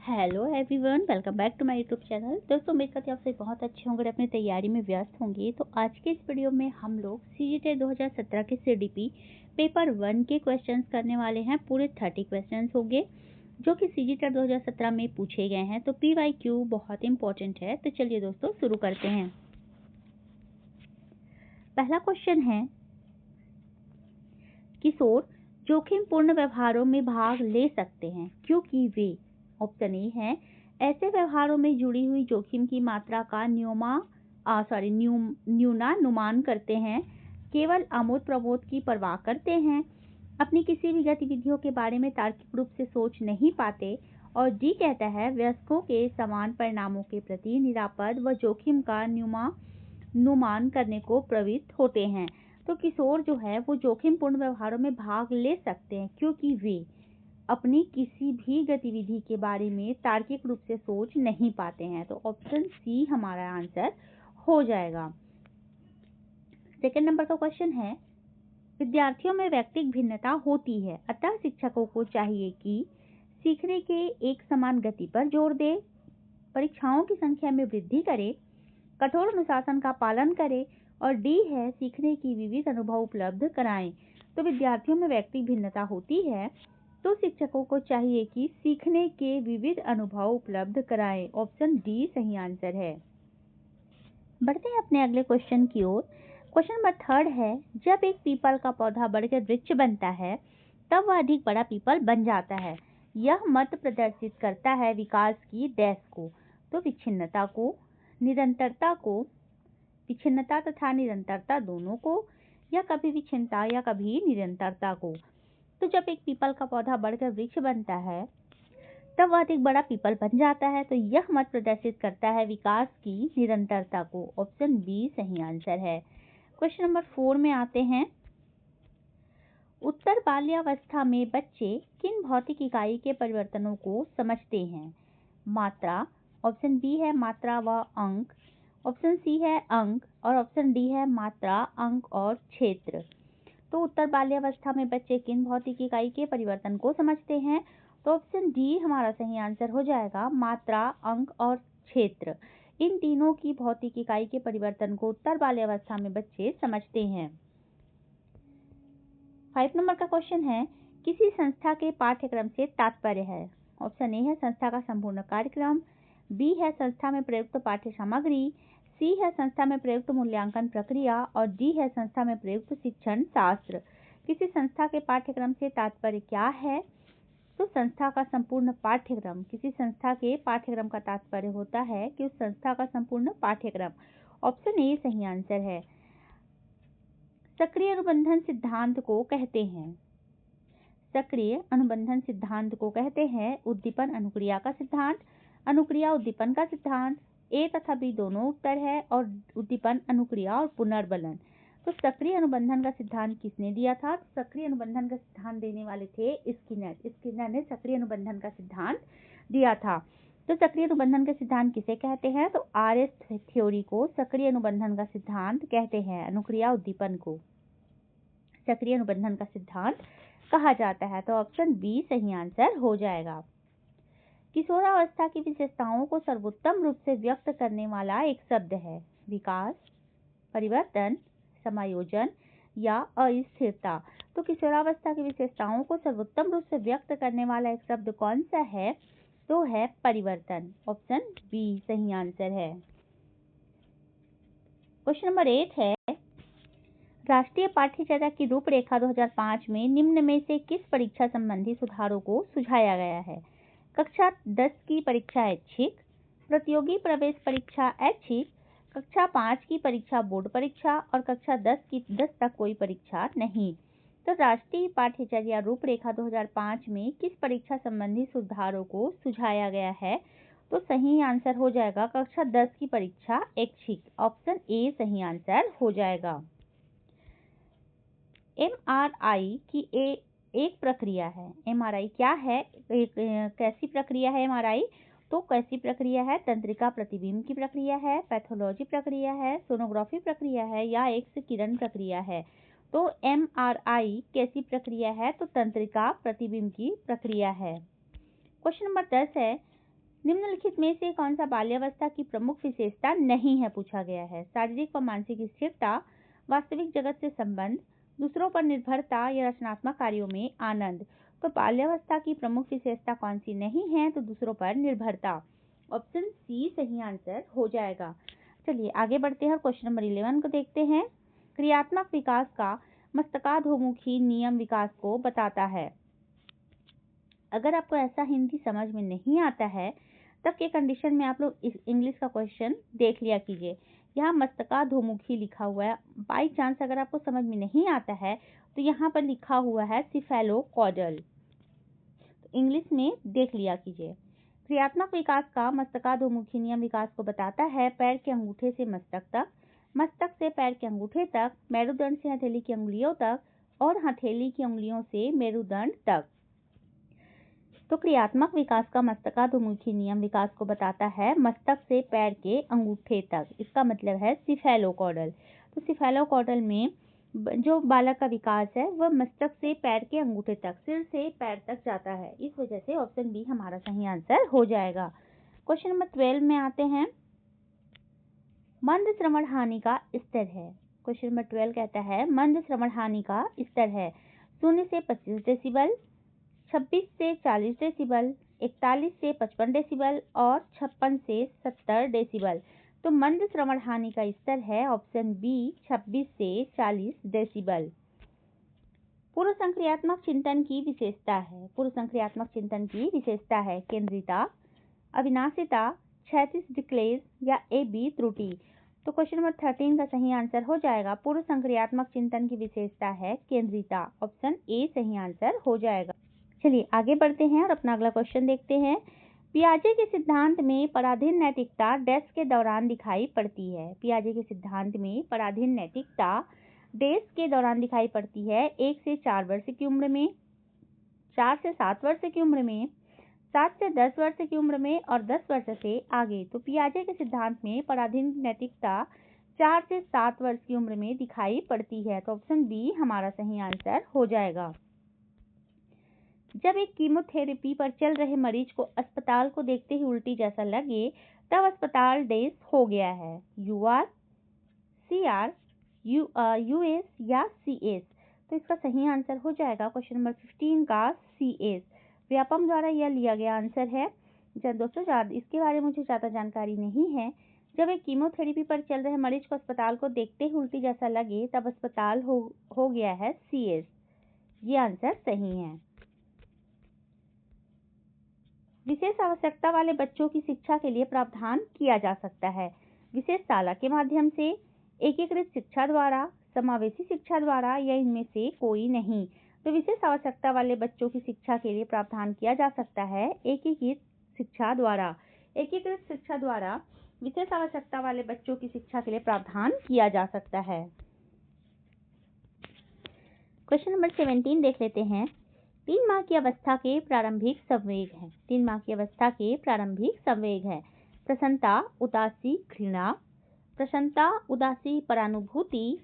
Hello everyone, welcome back to my YouTube channel. दोस्तों, उम्मीद करती हूँ आप सभी बहुत अच्छे होंगे, अपनी तैयारी में व्यस्त होंगे। तो आज के इस वीडियो में हम लोग सीजीटी 2017 के सीडीपी पेपर 1 के क्वेश्चंस करने वाले हैं। पूरे 30 क्वेश्चंस होंगे जो कि सीजीटी 2017 में पूछे गए हैं। तो पीवाईक्यू बहुत इंपॉर्टेंट है। तो चलिए दोस्तों शुरू करते हैं। पहला क्वेश्चन है, किशोर जोखिमपूर्ण व्यवहारों में भाग ले सकते हैं क्योंकि वे, ऑप्शन ए है, ऐसे व्यवहारों में जुड़ी हुई जोखिम की मात्रा का न्यूनानुमान करते हैं, केवल आमोद प्रमोद की परवाह करते हैं, अपनी किसी भी गतिविधियों के बारे में तार्किक रूप से सोच नहीं पाते, और डी कहता है वयस्कों के समान परिणामों के प्रति निरापद व जोखिम का न्यूनानुमान करने को प्रवृत्त होते हैं। तो किशोर जो है वो जोखिमपूर्ण व्यवहारों में भाग ले सकते हैं क्योंकि वे अपनी किसी भी गतिविधि के बारे में तार्किक रूप से सोच नहीं पाते हैं। तो ऑप्शन सी हमारा आंसर हो जाएगा। सेकंड नंबर का क्वेश्चन है, विद्यार्थियों में व्यक्तिगत भिन्नता होती है, अतः शिक्षकों को चाहिए कि सीखने के एक समान गति पर जोर दे, परीक्षाओं की संख्या में वृद्धि करे, कठोर अनुशासन का पालन करे, और डी है सीखने की विविध अनुभव उपलब्ध कराएं। तो विद्यार्थियों में व्यक्तिगत भिन्नता होती है तो शिक्षकों को चाहिए कि सीखने के विविध अनुभव उपलब्ध कराएं। ऑप्शन डी सही आंसर है। बढ़ते हैं अपने अगले क्वेश्चन की ओर। क्वेश्चन नंबर 3 है, जब एक पीपल का पौधा बढ़कर वृक्ष बनता है तब वह अधिक बड़ा पीपल बन जाता है। यह मत प्रदर्शित करता है विकास की डैश को। तो विच्छिन्नता तथा निरंतरता दोनों को, या कभी विच्छिन्नता या कभी निरंतरता को। तो जब एक पीपल का पौधा बढ़कर वृक्ष बनता है तब वह अधिक बड़ा पीपल बन जाता है। तो यह मत प्रदर्शित करता है विकास की निरंतरता को। ऑप्शन बी सही आंसर है। क्वेश्चन नंबर 4 में आते हैं, उत्तर बाल्यावस्था में बच्चे किन भौतिक इकाई के परिवर्तनों को समझते हैं? मात्रा, ऑप्शन बी है मात्रा व अंक, ऑप्शन सी है अंक, और ऑप्शन डी है मात्रा, अंक और क्षेत्र। तो उत्तर बाल्यावस्था में बच्चे किन भौतिक इकाई के परिवर्तन को समझते हैं? तो ऑप्शन डी हमारा सही आंसर हो जाएगा, मात्रा, अंक और क्षेत्र। इन तीनों की भौतिक इकाई के परिवर्तन को उत्तर बाल्यावस्था में बच्चे समझते हैं। 5 नंबर का क्वेश्चन है, किसी संस्था के पाठ्यक्रम से तात्पर्य है? ऑप्शन ए है संस्था का संपूर्ण कार्यक्रम, बी है संस्था में प्रयुक्त पाठ्य सामग्री, सी है संस्था में प्रयुक्त मूल्यांकन प्रक्रिया, और डी है संस्था में प्रयुक्त शिक्षण शास्त्र। किसी संस्था के पाठ्यक्रम से तात्पर्य क्या है? तो संस्था का संपूर्ण पाठ्यक्रम। किसी संस्था के पाठ्यक्रम का तात्पर्य होता है कि उस संस्था का संपूर्ण पाठ्यक्रम। ऑप्शन ए सही आंसर है। सक्रिय अनुबंधन सिद्धांत को कहते हैं? सक्रिय अनुबंधन सिद्धांत को कहते हैं उद्दीपन अनुक्रिया का सिद्धांत, अनुक्रिया उद्दीपन का सिद्धांत। ए तथा बी दोनों उत्तर है, और उद्दीपन अनुक्रिया और पुनर्बलन। तो सक्रिय अनुबंधन का सिद्धांत किसने दिया था? सक्रिय अनुबंधन का सिद्धांत देने वाले थे स्किनर ने सक्रिय अनुबंधन का सिद्धांत दिया था। तो सक्रिय अनुबंधन का सिद्धांत किसे कहते हैं? तो आरएस थ्योरी को सक्रिय अनुबंधन का सिद्धांत कहते हैं। अनुक्रिया उद्दीपन को सक्रिय अनुबंधन का सिद्धांत कहा जाता है। तो ऑप्शन बी सही आंसर हो जाएगा। किशोरावस्था की विशेषताओं को सर्वोत्तम रूप से व्यक्त करने वाला एक शब्द है? विकास, परिवर्तन, समायोजन या अस्थिरता। तो किशोरावस्था की विशेषताओं को सर्वोत्तम रूप से व्यक्त करने वाला एक शब्द कौन सा है? तो है परिवर्तन। ऑप्शन बी सही आंसर है। क्वेश्चन नंबर 8 है, राष्ट्रीय पाठ्यचर्या की रूपरेखा 2005 में निम्न में से किस परीक्षा संबंधी सुधारों को सुझाया गया है? कक्षा 10 की परीक्षा ऐच्छिक, प्रतियोगी प्रवेश परीक्षा ऐच्छिक, कक्षा 5 की परीक्षा बोर्ड परीक्षा, और कक्षा 10 तक कोई परीक्षा नहीं। तो राष्ट्रीय पाठ्यचर्या रूपरेखा 2005 में किस परीक्षा संबंधी सुधारों को सुझाया गया है? तो सही आंसर हो जाएगा कक्षा 10 की परीक्षा ऐच्छिक। ऑप्शन ए सही आंसर हो जाएगा। एमआरआई की एक प्रक्रिया है। एमआरआई क्या है? कैसी प्रक्रिया है एमआरआई? तो कैसी प्रक्रिया है? तंत्रिका प्रतिबिंब की प्रक्रिया है, पैथोलॉजी प्रक्रिया है, सोनोग्राफी प्रक्रिया है, या एक्स किरण प्रक्रिया है? तो एमआरआई कैसी प्रक्रिया है? तो तंत्रिका प्रतिबिंब की प्रक्रिया है। क्वेश्चन नंबर 10 है, निम्नलिखित में से कौन सा बाल्यावस्था की प्रमुख विशेषता नहीं है, पूछा गया है। शारीरिक व मानसिक स्थिरता, वास्तविक जगत से संबंध, दूसरों पर निर्भरता या रचनात्मक कार्यों में आनंद। तो बाल्यावस्था की प्रमुख विशेषता कौन सी नहीं है, तो दूसरों पर निर्भरता। ऑप्शन सी सही आंसर हो जाएगा। चलिए आगे बढ़ते हैं और क्वेश्चन नंबर 11 को देखते हैं। क्रियात्मक विकास का मस्तकाधोमुखी नियम विकास को बताता है। अगर आपको ऐसा हिंदी समझ में नहीं आता है तब के कंडीशन में आप लोग इस इंग्लिश का क्वेश्चन देख लिया कीजिए। यहाँ मस्तकाधोमुखी लिखा हुआ है, बाई चांस अगर आपको समझ में नहीं आता है तो यहाँ पर लिखा हुआ है सिफेलोकॉडल, तो इंग्लिश में देख लिया कीजिए। क्रियात्मक विकास का मस्तकाधोमुखी नियम विकास को बताता है पैर के अंगूठे से मस्तक तक, मस्तक से पैर के अंगूठे तक, मेरुदंड से हथेली की अंगुलियों तक और हथेली की अंगुलियों से मेरुदंड तक। तो क्रियात्मक विकास का मस्तकाधोमुखी नियम विकास को बताता है मस्तक से पैर के अंगूठे तक, इसका मतलब है सिफेलोकॉडल। तो सिफेलोकॉडल में जो बालक का विकास है वह मस्तक से पैर के अंगूठे तक, सिर से पैर तक जाता है। इस वजह से ऑप्शन बी हमारा सही आंसर हो जाएगा। क्वेश्चन नंबर 12 में आते हैं। मंद श्रवण हानि का स्तर है। क्वेश्चन नंबर 12 कहता है मंद श्रवण हानि का स्तर है 0 से 25 डेसिबल, 26 से 40 डेसिबल, 41 से 55 डेसिबल और 56 से 70 डेसिबल। तो मंद श्रवण हानि का स्तर है ऑप्शन बी 26 से 40 डेसिबल। पूर्व संक्रियात्मक चिंतन की विशेषता है। पूर्व संक्रियात्मक चिंतन की विशेषता है केंद्रिता, अविनाशिता, क्षैतिज डिक्लेज या ए बी त्रुटि। तो क्वेश्चन नंबर 13 का सही आंसर हो जाएगा पूर्व संक्रियात्मक चिंतन की विशेषता है केंद्रिता, ऑप्शन ए सही आंसर हो जाएगा। चलिए आगे बढ़ते हैं और अपना अगला क्वेश्चन देखते हैं। पियाजे के सिद्धांत में पराधीन नैतिकता डैश के दौरान दिखाई पड़ती है। पियाजे के सिद्धांत में पराधीन नैतिकता डैश के दौरान दिखाई पड़ती है 1 से 4 वर्ष की उम्र में, 4 से 7 वर्ष की उम्र में, 7 से 10 वर्ष की उम्र में और 10 वर्ष से आगे। तो पियाजे के सिद्धांत में पराधीन नैतिकता 4 से 7 वर्ष की उम्र में दिखाई पड़ती है। तो ऑप्शन बी हमारा सही आंसर हो जाएगा। जब एक कीमोथेरेपी पर चल रहे मरीज को अस्पताल को देखते ही उल्टी जैसा लगे तब अस्पताल डेस हो गया है। यूआर, सीआर, यूएस या सीएस। तो इसका सही आंसर हो जाएगा क्वेश्चन नंबर 15 का सीएस। व्यापम द्वारा यह लिया गया आंसर है। दोस्तों इसके बारे में मुझे ज्यादा जानकारी नहीं है। जब एक कीमोथेरेपी पर चल रहे मरीज को अस्पताल को देखते ही उल्टी जैसा लगे तब अस्पताल हो गया है सीएस। ये आंसर सही है। विशेष आवश्यकता वाले बच्चों की शिक्षा के लिए प्रावधान किया जा सकता है विशेष शाला के माध्यम से, एकीकृत शिक्षा द्वारा, समावेशी शिक्षा द्वारा या इनमें से कोई नहीं। तो विशेष आवश्यकता वाले बच्चों की शिक्षा के लिए प्रावधान किया जा सकता है एकीकृत शिक्षा द्वारा। एकीकृत शिक्षा द्वारा विशेष आवश्यकता वाले बच्चों की शिक्षा के लिए प्रावधान किया जा सकता है। क्वेश्चन नंबर 17 देख लेते हैं। 3 माह की अवस्था के प्रारंभिक संवेग है। 3 माह की अवस्था के प्रारंभिक संवेग है प्रसन्नता, उदासी, घृणा। प्रसन्नता, उदासी, परानुभूति।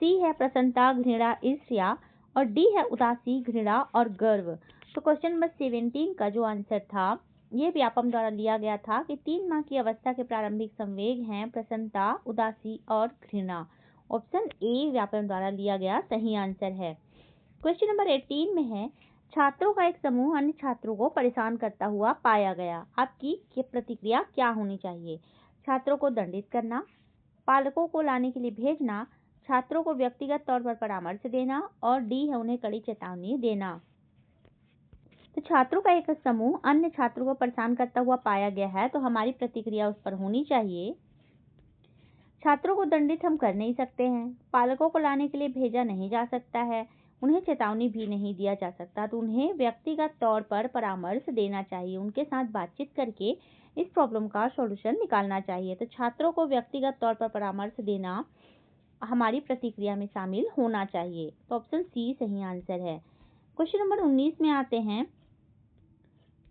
सी है प्रसन्नता, घृणा, ईर्ष्या और डी है उदासी, घृणा और गर्व। तो क्वेश्चन नंबर 17 का जो आंसर था ये व्यापम द्वारा लिया गया था कि 3 माह की अवस्था के प्रारंभिक संवेग हैं प्रसन्नता, उदासी और घृणा। ऑप्शन ए व्यापम द्वारा लिया गया सही आंसर है। क्वेश्चन नंबर 18 में है छात्रों का एक समूह अन्य छात्रों को परेशान करता हुआ पाया गया, आपकी प्रतिक्रिया क्या होनी चाहिए। छात्रों को दंडित करना, पालकों को लाने के लिए भेजना, छात्रों को व्यक्तिगत तौर पर परामर्श देना और डी है उन्हें कड़ी चेतावनी देना। तो छात्रों का एक समूह अन्य छात्रों को परेशान करता हुआ पाया गया है तो हमारी प्रतिक्रिया उस पर होनी चाहिए। छात्रों को दंडित हम कर नहीं सकते हैं, पालकों को लाने के लिए भेजा नहीं जा सकता है, उन्हें चेतावनी भी नहीं दिया जा सकता, तो उन्हें व्यक्तिगत तौर पर परामर्श देना चाहिए, उनके साथ बातचीत करके इस प्रॉब्लम का सॉल्यूशन निकालना चाहिए। तो छात्रों को व्यक्तिगत तौर पर परामर्श देना हमारी प्रतिक्रिया में शामिल होना चाहिए। तो ऑप्शन सी सही आंसर है। क्वेश्चन नंबर 19 में आते हैं।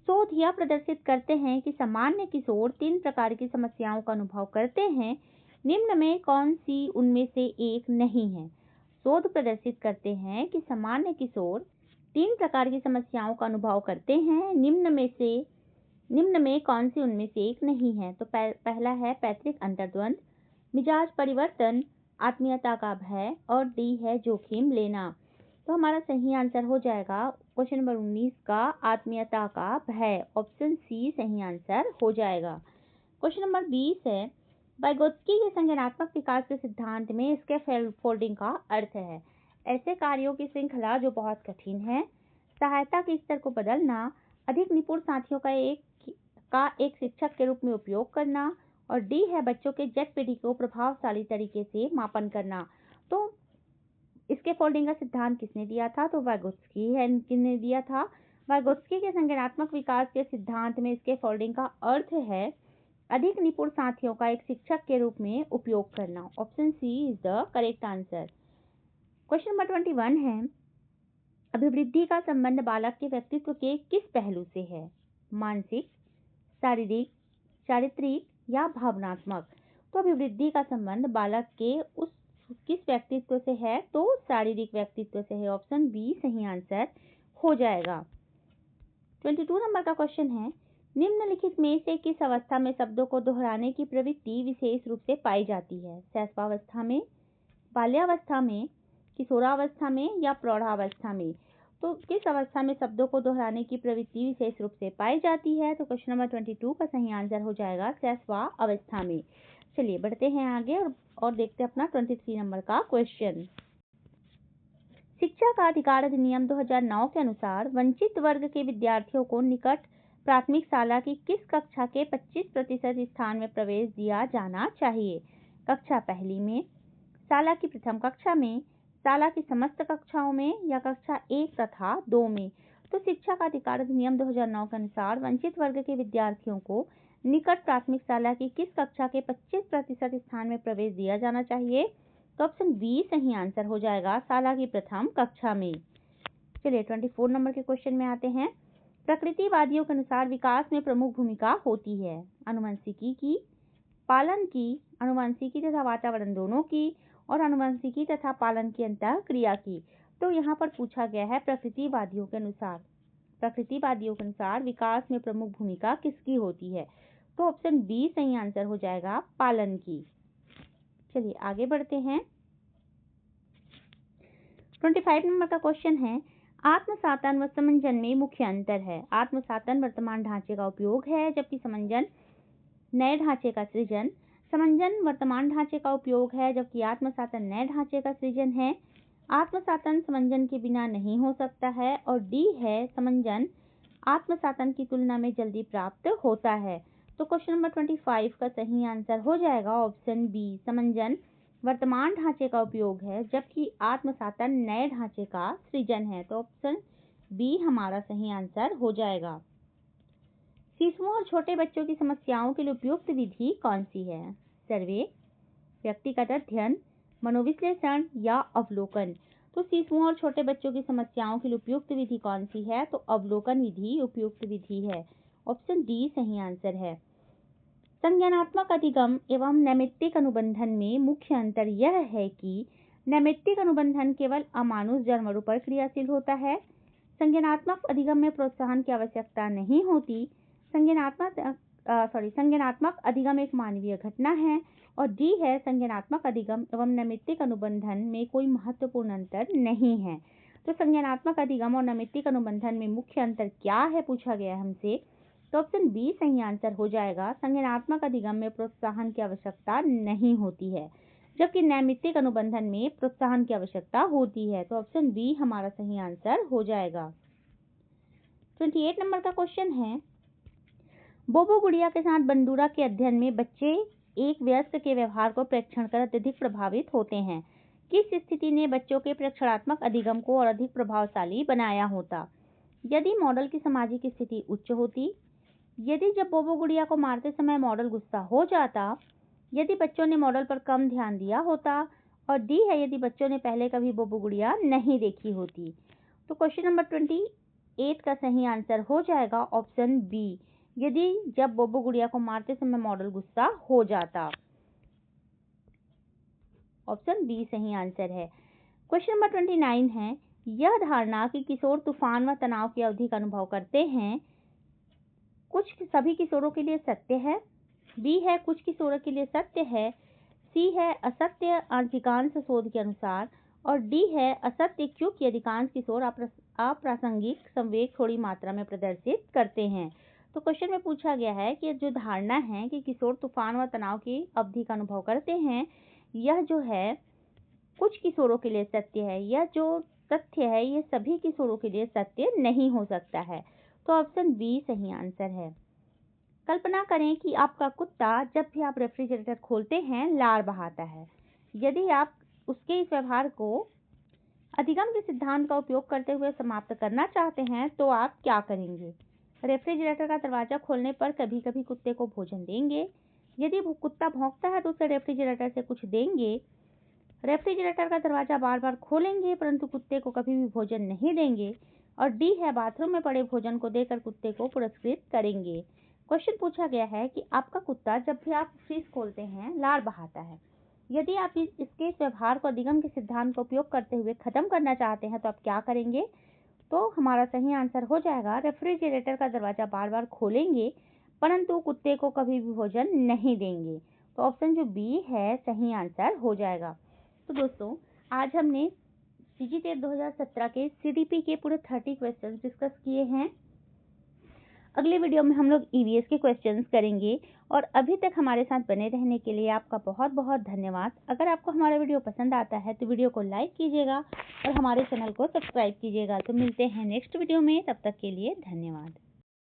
शोध यह प्रदर्शित करते हैं कि सामान्य किशोर 3 प्रकार की समस्याओं का अनुभव करते हैं, निम्न में कौन सी उनमें से एक नहीं है। शोध प्रदर्शित करते हैं कि सामान्य किशोर तीन प्रकार की समस्याओं का अनुभव करते हैं, निम्न में कौन सी उनमें से एक नहीं है? तो पहला है पैतृक अंतर्द्वंद, मिजाज परिवर्तन, आत्मीयता का भय, और डी है जोखिम लेना। तो हमारा सही आंसर हो जाएगा क्वेश्चन नंबर 19 का आत्मीयता का भय। ऑप्शन सी सही आंसर हो जाएगा। क्वेश्चन नंबर 20 है, वाइगोत्स्की के संज्ञानात्मक विकास के सिद्धांत में इसके फोल्डिंग का अर्थ है। ऐसे कार्यों की श्रृंखला जो बहुत कठिन है, सहायता के स्तर को बदलना, अधिक निपुण साथियों का एक शिक्षक के रूप में उपयोग करना, और डी है बच्चों के जेट पीढ़ी को प्रभावशाली तरीके से मापन करना। तो इसके फोल्डिंग का सिद्धांत किसने दिया था? तो वाइगोत्स्की ने दिया था। वाइगोत्स्की के संज्ञानात्मक विकास के सिद्धांत में इसके फोल्डिंग का अर्थ है अधिक निपुण साथियों का एक शिक्षक के रूप में उपयोग करना। Option C is the correct answer. Question number 21 है, अभिवृद्धि का संबंध बालक के व्यक्तित्व के किस पहलू से है? मानसिक, शारीरिक, चारित्रिक या भावनात्मक? तो अभिवृद्धि का संबंध बालक के उस किस व्यक्तित्व से है? तो शारीरिक व्यक्तित्व से है। ऑप्शन बी सही आंसर हो जाएगा। 22 नंबर का क्वेश्चन है, निम्नलिखित में से किस अवस्था में शब्दों को दोहराने की प्रवृत्ति विशेष रूप से पाई जाती है? शैशवावस्था में, बाल्यावस्था में, किशोरावस्था में या प्रौढ़ावस्था में? तो किस अवस्था में शब्दों को दोहराने की प्रवृत्ति विशेष रूप से पाई जाती है? तो क्वेश्चन नंबर 22 का सही आंसर हो जाएगा शैशवावस्था में। चलिए बढ़ते हैं आगे और देखते हैं अपना 23 नंबर का क्वेश्चन। शिक्षा का अधिकार अधिनियम 2009 के अनुसार वंचित वर्ग के विद्यार्थियों को निकट प्राथमिक शाला की किस कक्षा के 25% स्थान में प्रवेश दिया जाना चाहिए? कक्षा पहली में, शाला की प्रथम कक्षा में, शाला की समस्त कक्षाओं में या कक्षा 1 तथा 2 में? तो शिक्षा का अधिकार अधिनियम 2009 के अनुसार वंचित वर्ग के विद्यार्थियों को निकट प्राथमिक शाला की किस कक्षा के 25% स्थान में प्रवेश दिया जाना चाहिए? तो ऑप्शन बी सही आंसर हो जाएगा, शाला की प्रथम कक्षा में। चलिए 24 नंबर के क्वेश्चन में आते हैं। प्रकृतिवादियों के अनुसार विकास में प्रमुख भूमिका होती है आनुवंशिकी की, पालन की, आनुवंशिकी तथा वातावरण दोनों की, और आनुवंशिकी तथा पालन की अंतःक्रिया की। तो यहाँ पर पूछा गया है प्रकृतिवादियों के अनुसार विकास में प्रमुख भूमिका किसकी होती है? तो ऑप्शन बी सही आंसर हो जाएगा, पालन की। चलिए आगे बढ़ते हैं। 25 नंबर का क्वेश्चन है, आत्मसातन व समंजन में मुख्य अंतर है। आत्मसातन वर्तमान ढांचे का उपयोग है, जबकि समंजन नए ढांचे का सृजन। समंजन वर्तमान ढांचे का उपयोग है, जबकि आत्मसातन नए ढांचे का सृजन है। आत्मसातन समंजन के बिना नहीं हो सकता है, और डी है समंजन आत्मसातन की तुलना में जल्दी प्राप्त होता है। तो क्वेश्चन नंबर 25 का सही आंसर हो जाएगा ऑप्शन बी, समंजन वर्तमान ढांचे का उपयोग है, जबकि आत्मसातन नए ढांचे का सृजन है। तो ऑप्शन बी हमारा सही आंसर हो जाएगा। शिशुओं और छोटे बच्चों की समस्याओं के लिए उपयुक्त विधि कौन सी है? सर्वे, व्यक्तिगत अध्ययन, मनोविश्लेषण या अवलोकन? तो शिशुओं और छोटे बच्चों की समस्याओं के लिए उपयुक्त विधि कौन सी है? तो अवलोकन विधि उपयुक्त विधि है। ऑप्शन डी सही आंसर है। संज्ञानात्मक अधिगम एवं नैमित्तिक अनुबंधन में मुख्य अंतर यह है कि नैमित्तिक अनुबंधन केवल अमानुष जन्मों पर क्रियाशील होता है। संज्ञानात्मक अधिगम में प्रोत्साहन की आवश्यकता नहीं होती। संज्ञानात्मक अधिगम एक मानवीय घटना है। और डी है संज्ञानात्मक अधिगम एवं नैमित्तिक अनुबंधन में कोई महत्वपूर्ण अंतर नहीं है। तो संज्ञानात्मक अधिगम और नैमित्तिक अनुबंधन में मुख्य अंतर क्या है पूछा गया हमसे, तो ऑप्शन बी सही आंसर हो जाएगा। संज्ञानात्मक अधिगम में प्रोत्साहन की आवश्यकता नहीं होती है, जबकि नैमित्तिक अनुबंधन में प्रोत्साहन की आवश्यकता होती है। तो ऑप्शन बी हमारा सही आंसर हो जाएगा। 28 नंबर का क्वेश्चन है, बोबो गुड़िया के साथ बंडूरा के अध्ययन में बच्चे एक वयस्क के व्यवहार को प्रेक्षण कर अत्यधिक प्रभावित होते हैं। किस स्थिति ने बच्चों के प्रेक्षणात्मक अधिगम को और अधिक प्रभावशाली बनाया होता? यदि मॉडल की सामाजिक स्थिति उच्च होती, यदि जब बोबो गुड़िया को मारते समय मॉडल गुस्सा हो जाता, यदि बच्चों ने मॉडल पर कम ध्यान दिया होता, और डी है यदि बच्चों ने पहले कभी बोबो गुड़िया नहीं देखी होती। तो क्वेश्चन नंबर 28 का सही आंसर हो जाएगा ऑप्शन बी, यदि जब बोबो गुड़िया को मारते समय मॉडल गुस्सा हो जाता। ऑप्शन बी सही आंसर है। क्वेश्चन नंबर 29 है, यह धारणा कि किशोर तूफान व तनाव की अवधि का अनुभव करते हैं कुछ सभी किशोरों के लिए सत्य है, बी है कुछ किशोरों के लिए सत्य है, सी है असत्य अधिकांश शोध के अनुसार, और डी है असत्य क्योंकि अधिकांश किशोर अप्रासंगिक संवेग थोड़ी मात्रा में प्रदर्शित करते हैं। तो क्वेश्चन में पूछा गया है कि जो धारणा है कि किशोर तूफान व तनाव की अवधि का अनुभव करते हैं, यह जो है कुछ किशोरों के लिए सत्य है। यह जो तथ्य है ये सभी किशोरों के लिए सत्य नहीं हो सकता है। तो ऑप्शन बी सही आंसर है। कल्पना करें कि आपका कुत्ता जब भी आप रेफ्रिजरेटर खोलते हैं लार बहाता है। यदि आप उसके इस व्यवहार को अधिगम के सिद्धांत का उपयोग करते हुए समाप्त करना चाहते हैं तो आप क्या करेंगे? रेफ्रिजरेटर का दरवाजा खोलने पर कभी कभी कुत्ते को भोजन देंगे। यदि वो कुत्ता भौंकता है तो उसे रेफ्रिजरेटर से कुछ देंगे। रेफ्रिजरेटर का दरवाजा बार बार खोलेंगे परंतु कुत्ते को कभी भी भोजन नहीं देंगे। और डी है बाथरूम में पड़े भोजन को देकर कुत्ते को पुरस्कृत करेंगे। क्वेश्चन पूछा गया है कि आपका कुत्ता जब भी आप फ्रिज खोलते हैं लार बहाता है। यदि आप इसके इस व्यवहार को अधिगम के सिद्धांत का उपयोग करते हुए खत्म करना चाहते हैं तो आप क्या करेंगे? तो हमारा सही आंसर हो जाएगा रेफ्रिजरेटर का दरवाजा बार बार खोलेंगे परंतु कुत्ते को कभी भी भोजन नहीं देंगे। तो ऑप्शन जो बी है सही आंसर हो जाएगा। तो दोस्तों आज हमने सीजी टेट 2017 के सीडीपी के पूरे 30 क्वेश्चंस डिस्कस किए हैं। अगले वीडियो में हम लोग ईवीएस के क्वेश्चंस करेंगे। और अभी तक हमारे साथ बने रहने के लिए आपका बहुत बहुत धन्यवाद। अगर आपको हमारा वीडियो पसंद आता है तो वीडियो को लाइक कीजिएगा और हमारे चैनल को सब्सक्राइब कीजिएगा। तो मिलते हैं नेक्स्ट वीडियो में, तब तक के लिए धन्यवाद।